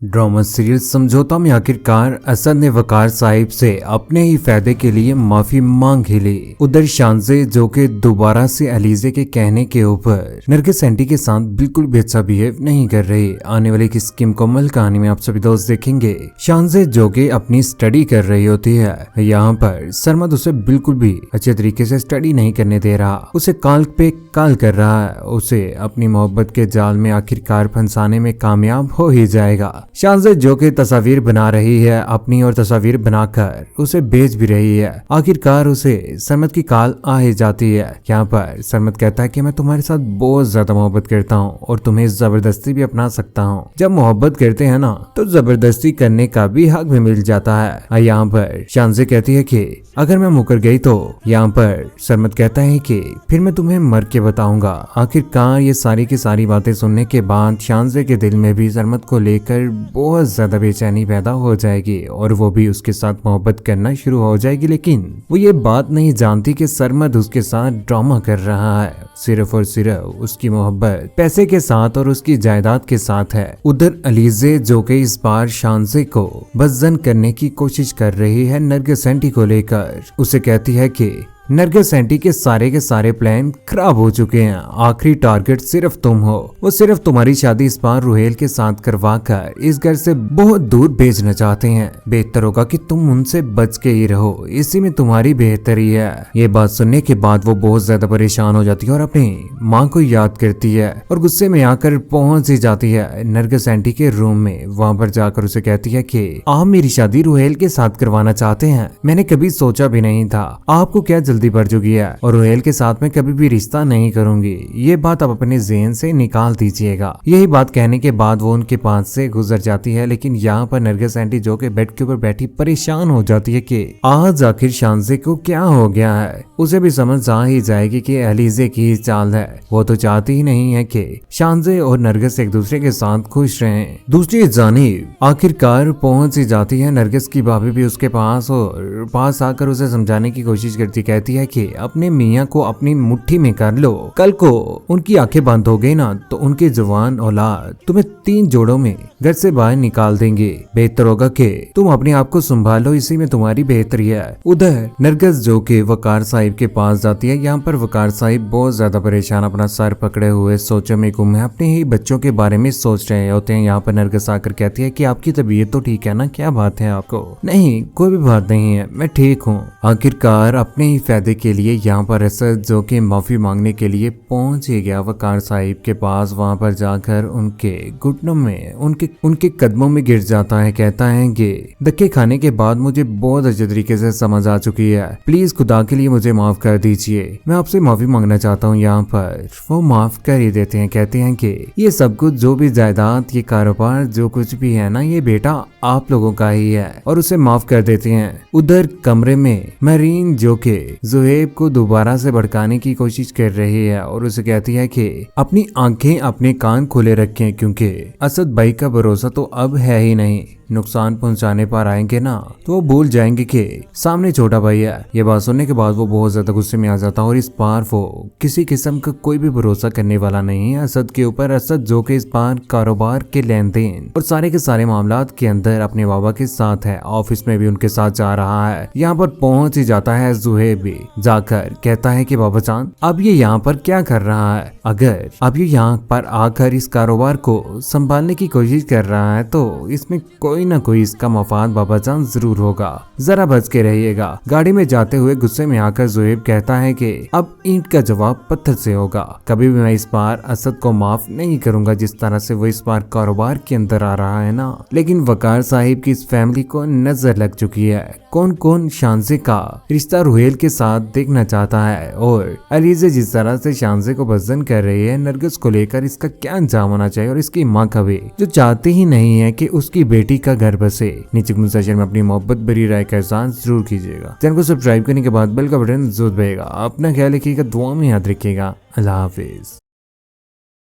Drama serial समझौता में आखिरकार असद ने वकार साहिब से अपने ही फायदे के लिए माफी मांग ही ली। उधर शानजे जो कि दोबारा से अलीजे के कहने के ऊपर नरगिस आंटी के साथ बिल्कुल भी अच्छा बिहेव नहीं कर रही। आने वाली किसकी मुकम्मल कहानी में आप सभी दोस्त देखेंगे। शानजे जो कि अपनी स्टडी कर रही होती है, यहाँ पर सरमद उसे बिल्कुल भी अच्छे तरीके से स्टडी नहीं करने दे रहा, उसे काल पे काल कर रहा है। उसे अपनी मोहब्बत के जाल में आखिरकार फंसाने में कामयाब हो ही जाएगा। शानजे जो कि तस्वीर बना रही है अपनी, और तस्वीर बनाकर उसे बेच भी रही है। आखिरकार उसे सरमद की कॉल आ ही जाती है। यहाँ पर सरमद कहता है कि मैं तुम्हारे साथ बहुत ज्यादा मोहब्बत करता हूँ और तुम्हें जबरदस्ती भी अपना सकता हूँ। जब मोहब्बत करते हैं ना तो जबरदस्ती करने का भी हक भी मिल जाता है। यहाँ पर शानजे कहती है कि अगर मैं मुकर गई तो, यहाँ पर सरमद कहता है कि फिर मैं तुम्हें मर के बताऊंगा। आखिरकार ये सारी की सारी बातें सुनने के बाद शानजे के दिल में भी सरमद को लेकर बहुत ज्यादा बेचैनी पैदा हो जाएगी और वो भी उसके साथ मोहब्बत करना शुरू हो जाएगी। लेकिन वो ये बात नहीं जानती कि सरमद उसके साथ ड्रामा कर रहा है। सिर्फ और सिर्फ उसकी मोहब्बत पैसे के साथ और उसकी जायदाद के साथ है। उधर अलीजे जो कि इस बार शानजे को बदजन करने की कोशिश कर रही है नरगिस आंटी को लेकर। उसे कहती है कि नरगिस आंटी के सारे प्लान खराब हो चुके हैं। आखिरी टारगेट सिर्फ तुम हो। वो सिर्फ तुम्हारी शादी इस बार रुहेल के साथ करवा कर इस घर से बहुत दूर भेजना चाहते हैं। बेहतर होगा कि तुम उनसे बच के ही रहो, इसी में तुम्हारी बेहतरी है। ये बात सुनने के बाद वो बहुत ज्यादा परेशान हो जाती है और अपनी माँ को याद करती है और गुस्से में आकर पहुंच ही जाती है नरगिस आंटी के रूम में। वहाँ पर जाकर उसे कहती है कि आप मेरी शादी रुहेल के साथ करवाना चाहते हैं। मैंने कभी सोचा भी नहीं था। आपको क्या जल्दी बढ़ चुकी है और रुहेल के साथ में कभी भी रिश्ता नहीं करूंगी। ये बात आप अपने ज़हन से निकाल दीजिएगा। यही बात कहने के बाद वो उनके पास से गुजर जाती है। लेकिन यहाँ पर नरगिस आंटी जो कि बेड के ऊपर बैठी परेशान हो जाती है कि आज आखिर शानजे को क्या हो गया है। उसे भी समझ आ ही जाएगी कि अलीजे की चाल है। वो तो चाहती ही नहीं है कि शानजे और नरगिस एक दूसरे के साथ खुश रहें। दूसरी जानिब आखिरकार पहुंच ही जाती है नरगिस की भाभी भी उसके पास, और पास आकर उसे समझाने की कोशिश करती, कहती है कि अपने मियाँ को अपनी मुट्ठी में कर लो। कल को उनकी आंखें बंद हो गई ना तो उनके जवान औलाद तुम्हें 3 जोड़ों में घर से बाहर निकाल देंगे। बेहतर होगा कि तुम अपने आप को संभालो, इसी में तुम्हारी बेहतरी है। उधर नरगिस जो कि वकार साहिब के पास जाती है। यहाँ पर वकार साहिब बहुत ज्यादा परेशान अपना सर पकड़े हुए सोचों में गुम है, अपने ही बच्चों के बारे में सोच रहे होते हैं। यहाँ पर नरगिस आकर कहती है कि आपकी तबीयत तो ठीक है ना, क्या बात है आपको? नहीं, कोई भी बात नहीं है, मैं ठीक हूँ। आखिरकार अपने ही फायदे के लिए यहाँ पर असद जो कि माफी मांगने के लिए पहुंच ही गया वकार साहिब के पास। वहां पर जाकर उनके घुटनों में उनके कदमों में गिर जाता है। कहता है कि धक्के खाने के बाद मुझे बहुत अच्छे तरीके से समझ आ चुकी है। प्लीज खुदा के लिए मुझे माफ कर दीजिए, मैं आपसे माफी मांगना चाहता हूँ। यहाँ पर वो माफ कर ही देते हैं। कहते हैं कि ये सब कुछ, जो भी जायदाद, ये कारोबार, जो कुछ भी है ना, ये बेटा आप लोगों का ही है, और उसे माफ कर देते हैं। उधर कमरे में मरीन जो कि जुहेब को दोबारा से भड़काने की कोशिश कर रही है और उसे कहती है कि अपनी आंखें अपने कान खोले रखें, क्योंकि असद भाई का भरोसा तो अब है ही नहीं। नुकसान पहुंचाने पर आएंगे ना तो वो भूल जाएंगे कि सामने छोटा भाई है। ये बात सुनने के बाद वो बहुत ज्यादा गुस्से में आ जाता है और इस बार वो किसी किस्म का कोई भी भरोसा करने वाला नहीं है असद के ऊपर। असद जो कि इस बार कारोबार के लेन देन और सारे के सारे मामलात के अंदर अपने बाबा के साथ है, ऑफिस में भी उनके साथ जा रहा है। यहाँ पर पहुंच ही जाता है जुहेब भी, जाकर कहता है कि बाबा जान, अब ये यहाँ पर क्या कर रहा है? अगर अब ये यहाँ पर आकर इस कारोबार को संभालने की कोशिश कर रहा है तो इसमें कोई ना कोई इसका मफाद बाबा जान जरूर होगा, जरा बच के रहिएगा। गाड़ी में जाते हुए गुस्से में आकर जुहेब कहता है कि अब ईंट का जवाब पत्थर से होगा। कभी भी मैं इस बार असद को माफ नहीं करूंगा जिस तरह से वो इस बार कारोबार के अंदर आ रहा है ना। लेकिन वकार साहिब की इस फैमिली को नजर लग चुकी है कौन कौन शानजे का रिश्ता रुहेल के साथ देखना चाहता है, और अलीजे जिस तरह से शानजे को बदजन कर रही है नरगिस को लेकर, इसका क्या अंजाम होना चाहिए। और इसकी माँ का भी, जो चाहती ही नहीं है कि उसकी बेटी का घर बसे। नीचे कमेंट सेक्शन में अपनी मोहब्बत भरी राय का एहसान जरूर कीजिएगा। चैनल को सब्सक्राइब करने के बाद बेल का बटन जरूर दबाइएगा। अपना ख्याल रखिएगा, दुआ में याद रखिएगा। अल्लाह हाफिज।